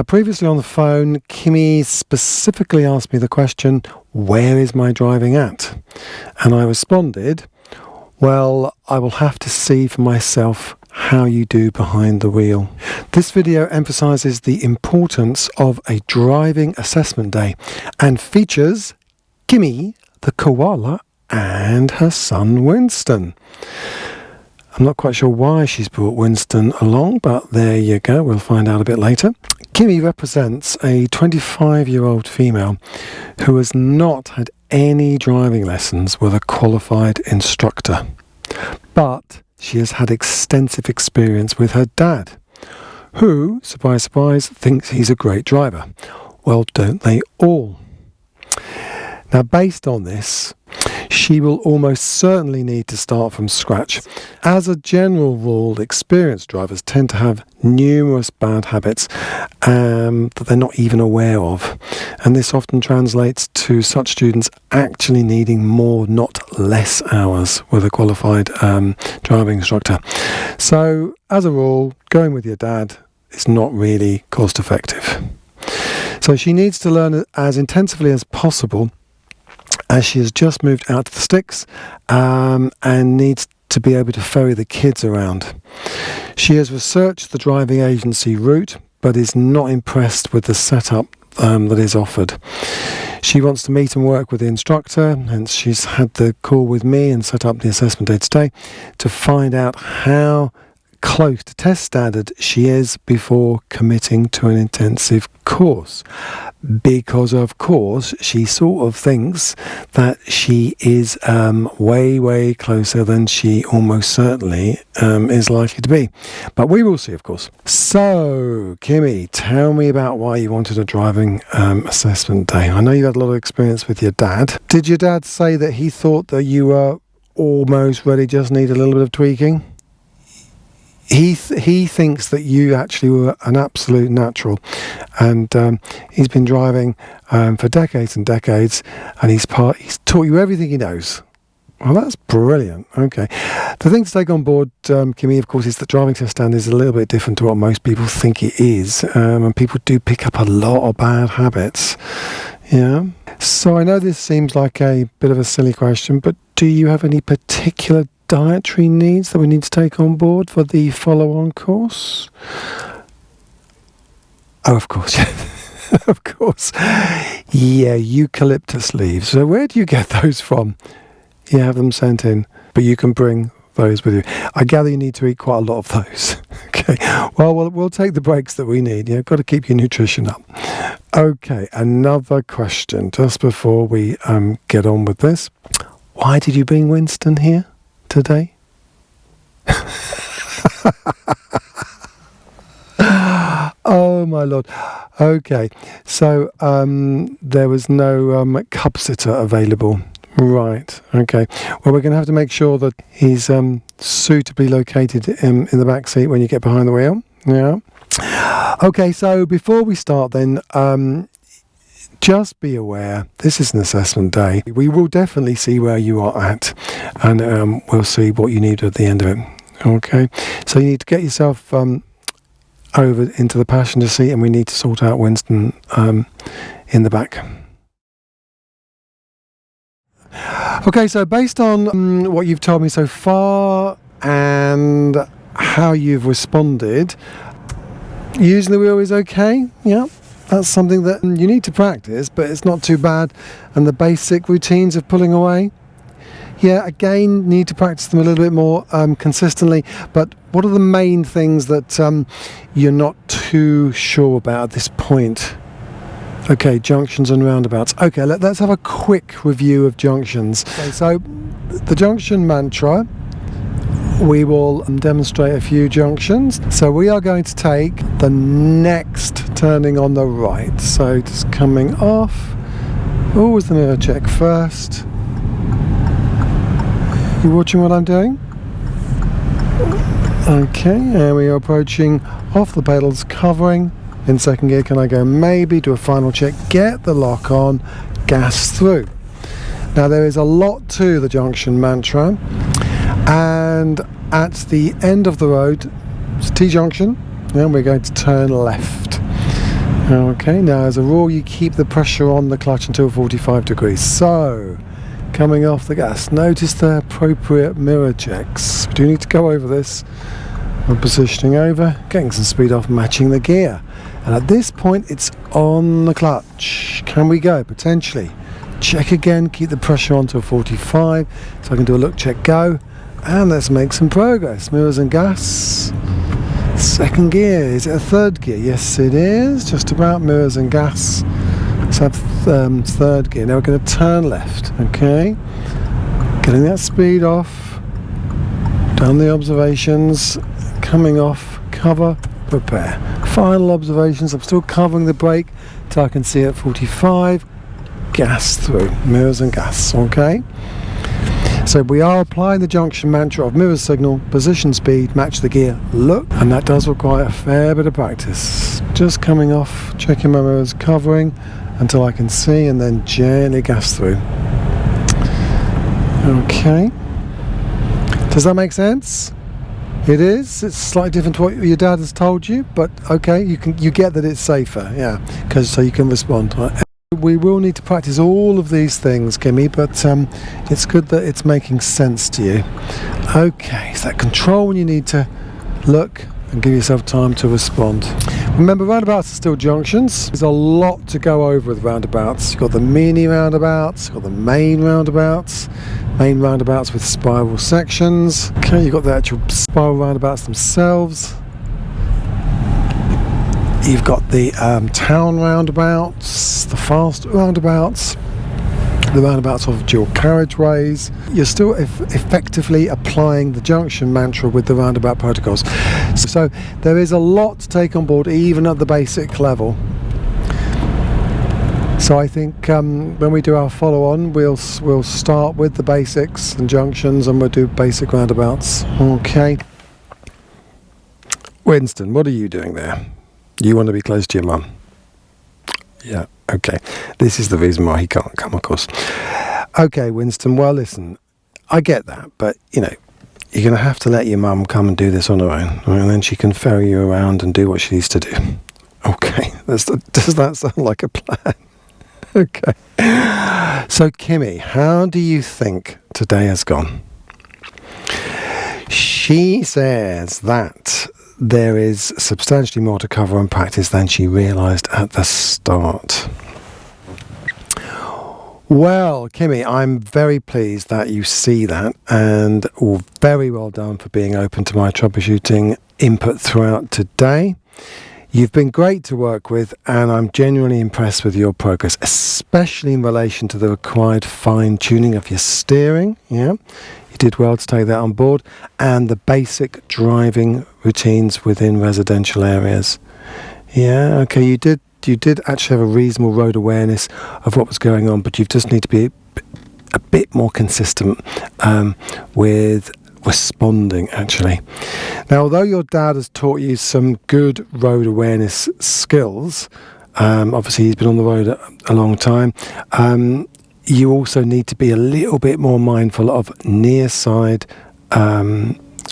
previously on the phone, Kimmy specifically asked me the question, where is my driving at? And I responded, well, I will have to see for myself how you do behind the wheel. This video emphasises the importance of a driving assessment day and features Kimmy, the koala, and her son Winston. I'm not quite sure why she's brought Winston along, but there you go, we'll find out a bit later. Kimmy represents a 25-year-old female who has not had any driving lessons with a qualified instructor, but she has had extensive experience with her dad, who, surprise, surprise, thinks he's a great driver. Well, don't they all? Now, based on this, she will almost certainly need to start from scratch. As a general rule, experienced drivers tend to have numerous bad habits that they're not even aware of. And this often translates to such students actually needing more, not less hours with a qualified driving instructor. So, as a rule, going with your dad is not really cost effective. So she needs to learn as intensively as possible, as she has just moved out to the sticks and needs to be able to ferry the kids around. She has researched the driving agency route, but is not impressed with the setup that is offered. She wants to meet and work with the instructor, hence she's had the call with me and set up the assessment day today to find out how close to test standard she is before committing to an intensive course, because of course she sort of thinks that she is way closer than she almost certainly is likely to be, but we will see, of course. So Kimmy, tell me about why you wanted a driving assessment day. I know you had a lot of experience with your dad. Did your dad say that he thought that you were almost ready, just need a little bit of tweaking? He thinks that you actually were an absolute natural, and he's been driving for decades and decades, and he's taught you everything he knows. Well, that's brilliant. Okay. The thing to take on board, Kimmy, of course, is that driving test stand is a little bit different to what most people think it is, and people do pick up a lot of bad habits. Yeah. So I know this seems like a bit of a silly question, but do you have any particular dietary needs that we need to take on board for the follow-on course? Oh, of course. Of course. Yeah, eucalyptus leaves. So where do you get those from? You have them sent in, but you can bring those with you. I gather you need to eat quite a lot of those. Okay. Well, we'll take the breaks that we need. You've got to keep your nutrition up. Okay, another question just before we get on with this. Why did you bring Winston here today? Oh my lord. Okay, so there was no cub sitter available. Right, okay. Well, we're going to have to make sure that he's suitably located in the back seat when you get behind the wheel. Yeah. Okay, so before we start then, just be aware, this is an assessment day. We will definitely see where you are at, and we'll see what you need at the end of it. Okay, so you need to get yourself over into the passenger seat, and we need to sort out Winston in the back. Okay, so based on what you've told me so far and how you've responded, using the wheel is okay. Yeah. That's something that you need to practice, but it's not too bad. And the basic routines of pulling away, yeah, again, need to practice them a little bit more consistently. But what are the main things that you're not too sure about at this point? Okay, junctions and roundabouts. Okay, let's have a quick review of junctions. Okay, so the junction mantra, we will demonstrate a few junctions. So we are going to take the next turning on the right. So just coming off. Always the mirror check first. You watching what I'm doing? Okay, and we are approaching off the pedals, covering. In second gear, can I go maybe, do a final check, get the lock on, gas through. Now there is a lot to the junction mantra, and at the end of the road, it's T-junction, and we're going to turn left. Okay, now as a rule you keep the pressure on the clutch until 45 degrees. So, coming off the gas, notice the appropriate mirror checks. We do need to go over this. We're positioning over, getting some speed off, matching the gear. And at this point it's on the clutch. Can we go? Potentially. Check again, keep the pressure on till 45. So I can do a look, check, go. And let's make some progress. Mirrors and gas. Second gear. Is it a third gear? Yes it is. Just about. Mirrors and gas. Let's have third gear. Now we're going to turn left. Okay. Getting that speed off. Done the observations. Coming off. Cover. Prepare. Final observations. I'm still covering the brake till I can see at 45. Gas through. Mirrors and gas. Okay. So we are applying the junction mantra of mirror signal, position speed, match the gear, look, and that does require a fair bit of practice. Just coming off, checking my mirrors, covering until I can see, and then gently gas through. Okay. Does that make sense? It is. It's slightly different to what your dad has told you, but okay, you get that it's safer, yeah, because so you can respond. Right? We will need to practice all of these things, Kimmy, but it's good that it's making sense to you. Okay, so that control when you need to look and give yourself time to respond. Remember, roundabouts are still junctions. There's a lot to go over with roundabouts. You've got the mini roundabouts, you've got the main roundabouts with spiral sections. Okay, you've got the actual spiral roundabouts themselves. You've got the town roundabouts, the fast roundabouts, the roundabouts of dual carriageways. You're still effectively applying the junction mantra with the roundabout protocols. So there is a lot to take on board, even at the basic level. So I think when we do our follow-on, we'll start with the basics and junctions, and we'll do basic roundabouts. Okay. Winston, what are you doing there? You want to be close to your mum? Yeah, okay. This is the reason why he can't come, of course. Okay, Winston, well, listen, I get that, but, you know, you're going to have to let your mum come and do this on her own, right? And then she can ferry you around and do what she needs to do. Okay, does that sound like a plan? Okay. So, Kimmy, how do you think today has gone? She says that there is substantially more to cover and practice than she realised at the start. Well, Kimmy, I'm very pleased that you see that, and very well done for being open to my troubleshooting input throughout today. You've been great to work with, and I'm genuinely impressed with your progress, especially in relation to the required fine-tuning of your steering. Yeah, you did well to take that on board, and the basic driving routines within residential areas. Yeah, okay, you did actually have a reasonable road awareness of what was going on, but you just need to be a bit more consistent with responding, actually. Now, although your dad has taught you some good road awareness skills, obviously he's been on the road a long time, you also need to be a little bit more mindful of near side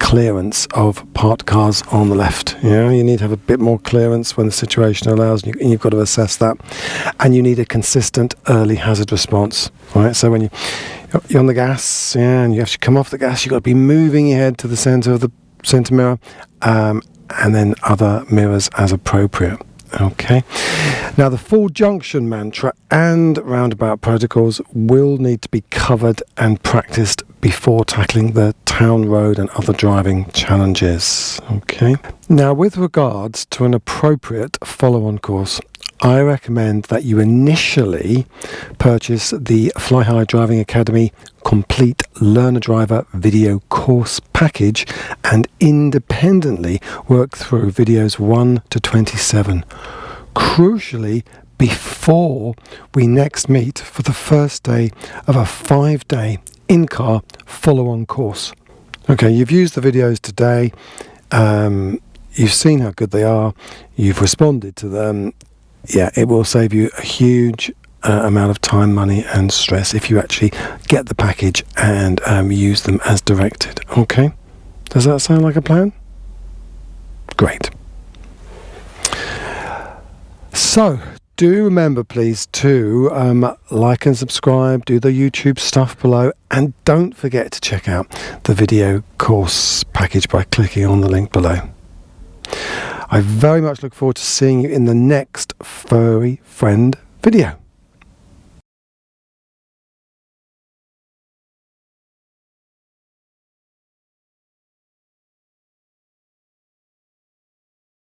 clearance of parked cars on the left. You need to have a bit more clearance when the situation allows, and you've got to assess that, and you need a consistent early hazard response. Right, so when you're on the gas, and you have to come off the gas, you've got to be moving your head to the centre of the centre mirror, and then other mirrors as appropriate. Okay. Now, the full junction mantra and roundabout protocols will need to be covered and practiced before tackling the town road and other driving challenges. Okay. Now, with regards to an appropriate follow-on course, I recommend that you initially purchase the Fly High Driving Academy Complete Learner Driver video course package and independently work through videos 1 to 27. Crucially, before we next meet for the first day of a 5-day in-car follow-on course. Okay, you've used the videos today, you've seen how good they are, you've responded to them. Yeah, it will save you a huge amount of time, money and stress if you actually get the package and use them as directed. Okay, does that sound like a plan? Great. So do remember, please, to like and subscribe, do the YouTube stuff below, and don't forget to check out the video course package by clicking on the link below. I very much look forward to seeing you in the next Furry Friend video.